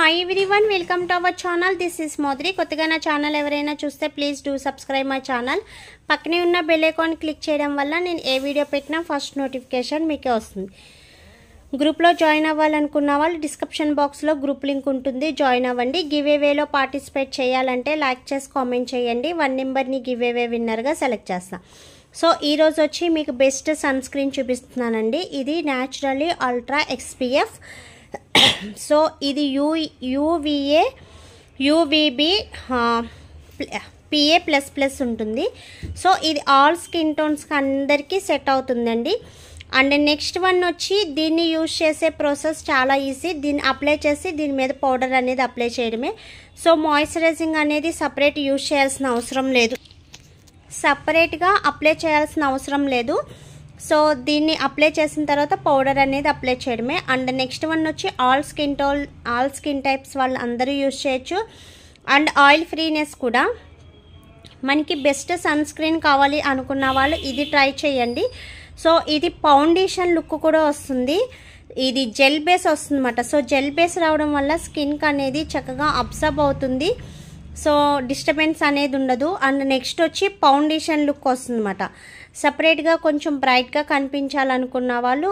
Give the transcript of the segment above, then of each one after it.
Hi everyone, welcome to our channel. This is Modri. కొత్తగా నా channel ఎవరైనా చూస్తే please do subscribe my channel. పక్కనే ఉన్న బెల్ ఐకాన్ క్లిక్ చేయడం వల్ల నేను ఏ వీడియో పెట్టినా ఫస్ట్ నోటిఫికేషన్ మీకే వస్తుంది. గ్రూప్లో జాయిన్ అవ్వాలనుకున్న వాళ్ళు డిస్క్రిప్షన్ బాక్స్లో గ్రూప్ లింక్ ఉంటుంది, జాయిన్ అవ్వండి. గివ్ అవేలో పార్టిసిపేట్ చేయాలంటే లైక్ చేసి కామెంట్ చేయండి. 1 నెంబర్ని గివ్ అవే విన్నర్గా సెలెక్ట్ చేస్తాను. సో ఈరోజు వచ్చి మీకు బెస్ట్ సన్ స్క్రీన్ చూపిస్తున్నానండి. ఇది న్యాచురల్లీ అల్ట్రా ఎక్స్పీఎఫ్. సో ఇది UVA UVB PA plus plus ఉంటుంది. సో ఇది ఆల్ స్కిన్ టోన్స్కి అందరికీ సెట్ అవుతుందండి. అండ్ నెక్స్ట్ వన్ వచ్చి దీన్ని యూజ్ చేసే ప్రాసెస్ చాలా ఈజీ. దీన్ని అప్లై చేసి దీని మీద పౌడర్ అనేది అప్లై చేయడమే. సో మాయిశ్చరైజింగ్ అనేది సపరేట్ యూజ్ చేయాల్సిన అవసరం లేదు, సపరేట్గా అప్లై చేయాల్సిన అవసరం లేదు. సో దీన్ని అప్లై చేసిన తర్వాత పౌడర్ అనేది అప్లై చేయడమే. అండ్ నెక్స్ట్ వన్ వచ్చి ఆల్ స్కిన్ టైప్స్ వాళ్ళు అందరూ యూజ్ చేయొచ్చు. అండ్ ఆయిల్ ఫ్రీనెస్ కూడా. మనకి బెస్ట్ సన్ స్క్రీన్ కావాలి అనుకున్న వాళ్ళు ఇది ట్రై చేయండి. సో ఇది ఫౌండేషన్ లుక్ కూడా వస్తుంది. ఇది జెల్ బేస్ వస్తుంది అన్నమాట. సో జెల్ బేస్ రావడం వల్ల స్కిన్కి అనేది చక్కగా అబ్జర్బ్ అవుతుంది. సో డిస్టర్బెన్స్ అనేది ఉండదు. అండ్ నెక్స్ట్ వచ్చి ఫౌండేషన్ లుక్ వస్తుంది అన్నమాట. సపరేట్గా కొంచెం బ్రైట్గా కనిపించాలనుకున్న వాళ్ళు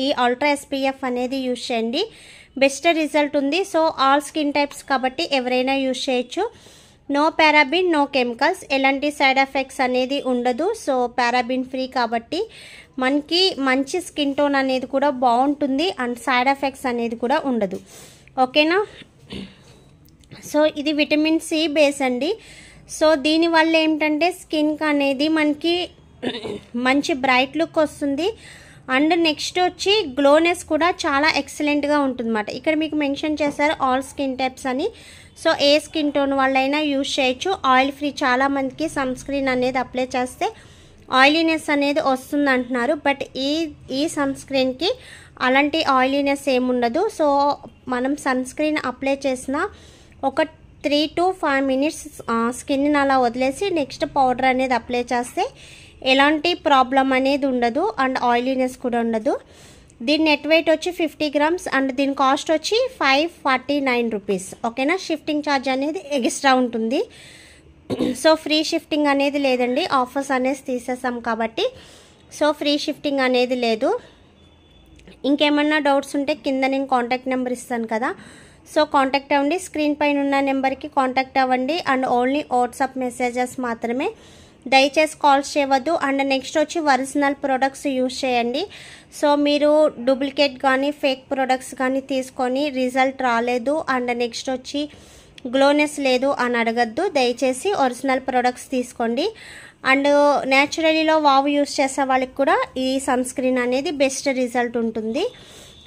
ఈ అల్ట్రా ఎస్పీఎఫ్ అనేది యూజ్ చేయండి, బెస్ట్ రిజల్ట్ ఉంది. సో ఆల్ స్కిన్ టైప్స్ కాబట్టి ఎవరైనా యూజ్ చేయొచ్చు. నో పారాబిన్, నో కెమికల్స్, ఎలాంటి సైడ్ ఎఫెక్ట్స్ అనేది ఉండదు. సో పారాబిన్ ఫ్రీ కాబట్టి మనకి మంచి స్కిన్ టోన్ అనేది కూడా బాగుంటుంది. అండ్ సైడ్ ఎఫెక్ట్స్ అనేది కూడా ఉండదు. ఓకేనా? సో ఇది విటమిన్ సి బేస్ అండి. సో దీనివల్ల ఏంటంటే స్కిన్కి అనేది మనకి మంచి బ్రైట్ లుక్ వస్తుంది. అండ్ నెక్స్ట్ వచ్చి గ్లోనెస్ కూడా చాలా ఎక్సలెంట్గా ఉంటుంది అన్నమాట. ఇక్కడ మీకు మెన్షన్ చేశారు ఆల్ స్కిన్ టైప్స్ అని. సో ఏ స్కిన్ టోన్ వాళ్ళైనా యూజ్ చేయొచ్చు. Oil free. చాలామందికి సన్ స్క్రీన్ అనేది అప్లై చేస్తే ఆయిలీనెస్ అనేది వస్తుంది అంటున్నారు. బట్ ఈ సన్ స్క్రీన్కి అలాంటి ఆయిలీనెస్ ఏముండదు. సో మనం సన్ స్క్రీన్ అప్లై చేసిన ఒక 3 to 5 minutes స్కిన్ అలా వదిలేసి నెక్స్ట్ పౌడర్ అనేది అప్లై చేస్తే ఎలాంటి ప్రాబ్లం అనేది ఉండదు. అండ్ ఆయిలీనెస్ కూడా ఉండదు. దీని నెట్ వెయిట్ వచ్చి 50 grams. అండ్ దీని కాస్ట్ వచ్చి 549 rupees. ఓకేనా? షిఫ్టింగ్ ఛార్జ్ అనేది ఎక్స్ట్రా ఉంటుంది. సో ఫ్రీ షిఫ్టింగ్ అనేది లేదండి, ఆఫర్స్ అనేది తీసేసాం కాబట్టి. సో ఫ్రీ షిఫ్టింగ్ అనేది లేదు. ఇంకేమన్నా డౌట్స్ ఉంటే కింద నేను కాంటాక్ట్ నెంబర్ ఇస్తాను కదా, సో కాంటాక్ట్ అవ్వండి. స్క్రీన్ పైన ఉన్న నెంబర్కి కాంటాక్ట్ అవ్వండి. అండ్ ఓన్లీ వాట్సాప్ మెసేజెస్ మాత్రమే, దయచేసి కాల్స్ చేయవద్దు. అండ్ నెక్స్ట్ వచ్చి ఒరిజినల్ ప్రొడక్ట్స్ యూజ్ చేయండి. సో మీరు డూప్లికేట్ కానీ ఫేక్ ప్రొడక్ట్స్ కానీ తీసుకొని రిజల్ట్ రాలేదు అండ్ నెక్స్ట్ వచ్చి గ్లోనెస్ లేదు అని అడగద్దు. దయచేసి ఒరిజినల్ ప్రొడక్ట్స్ తీసుకోండి. అండ్ న్యాచురలీలో వావ్ యూజ్ చేసే వాళ్ళకి కూడా ఈ సన్ స్క్రీన్ అనేది బెస్ట్ రిజల్ట్ ఉంటుంది.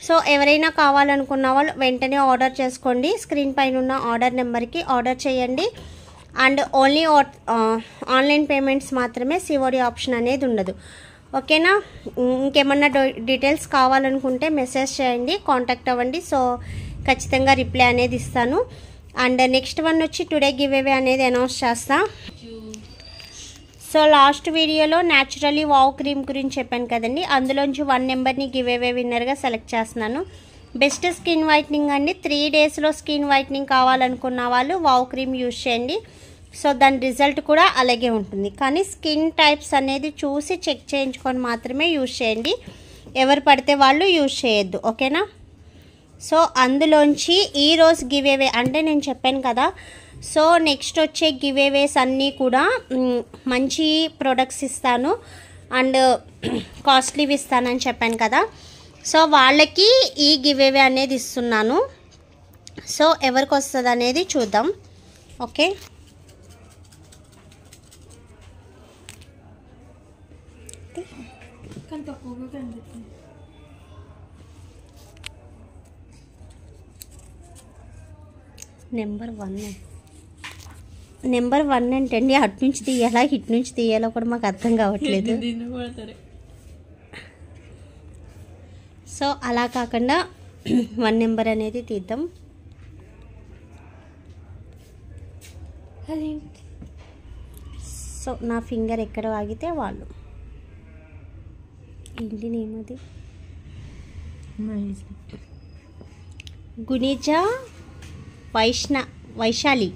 సో ఎవరైనా కావాలనుకున్న వాళ్ళు వెంటనే ఆర్డర్ చేసుకోండి. స్క్రీన్ పైన ఉన్న ఆర్డర్ నెంబర్కి ఆర్డర్ చేయండి. అండ్ ఓన్లీ ఆన్లైన్ పేమెంట్స్ మాత్రమే, సిఓడి ఆప్షన్ అనేది ఉండదు. ఓకేనా? ఇంకేమన్నా డీటెయిల్స్ కావాలనుకుంటే మెసేజ్ చేయండి, కాంటాక్ట్ అవ్వండి. సో ఖచ్చితంగా రిప్లై అనేది ఇస్తాను. అండ్ నెక్స్ట్ వన్ వచ్చి టుడే గివ్ అవే అనేది అనౌన్స్ చేస్తా. సో లాస్ట్ వీడియోలో న్యాచురల్లీ వావ్ క్రీమ్ గురించి చెప్పాను కదండి, అందులోంచి 1 నెంబర్ని గివ్ అవే విన్నర్గా సెలెక్ట్ చేస్తున్నాను. బెస్ట్ స్కిన్ వైట్నింగ్ అండి. 3 daysలో స్కిన్ వైట్నింగ్ కావాలనుకున్న వాళ్ళు వావ్ క్రీమ్ యూజ్ చేయండి. సో దాని రిజల్ట్ కూడా అలాగే ఉంటుంది. కానీ స్కిన్ టైప్స్ అనేది చూసి చెక్ చేయించుకొని మాత్రమే యూజ్ చేయండి, ఎవరు పడితే వాళ్ళు యూజ్ చేయొద్దు. ఓకేనా? సో అందులోంచి ఈరోజు గివ్ అవే అంటే నేను చెప్పాను కదా, సో నెక్స్ట్ వచ్చే గివ్ అవేస్ అన్నీ కూడా మంచి ప్రొడక్ట్స్ ఇస్తాను అండ్ కాస్ట్లీవి ఇస్తానని చెప్పాను కదా. సో వాళ్ళకి ఈ గివ్ అవే అనేది ఇస్తున్నాను. సో ఎవరికి వస్తుంది అనేది చూద్దాం. ఓకే, నెంబర్ 1 ఏంటండి? అటు నుంచి తీయాలా ఇటు నుంచి తీయాలో కూడా మాకు అర్థం కావట్లేదు. సో అలా కాకుండా 1 నెంబర్ అనేది తీద్దాం. సో నా ఫింగర్ ఎక్కడ ఆగితే వాళ్ళు. ఏంటి నేమ్ అది? గునిజా వైశాలి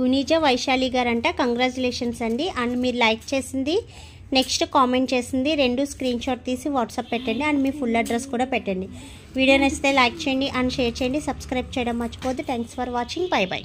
గునిజ వైశాలి గారు అంట. కంగ్రాచులేషన్స్ అండి. అండ్ మీరు లైక్ చేసింది, నెక్స్ట్ కామెంట్ చేసింది 2 స్క్రీన్ షాట్ తీసి వాట్సాప్ పెట్టండి. అండ్ మీ ఫుల్ అడ్రస్ కూడా పెట్టండి. వీడియో నచ్చితే లైక్ చేయండి అండ్ షేర్ చేయండి. సబ్స్క్రైబ్ చేయడం మర్చిపోద్దు. Thanks for watching. Bye by.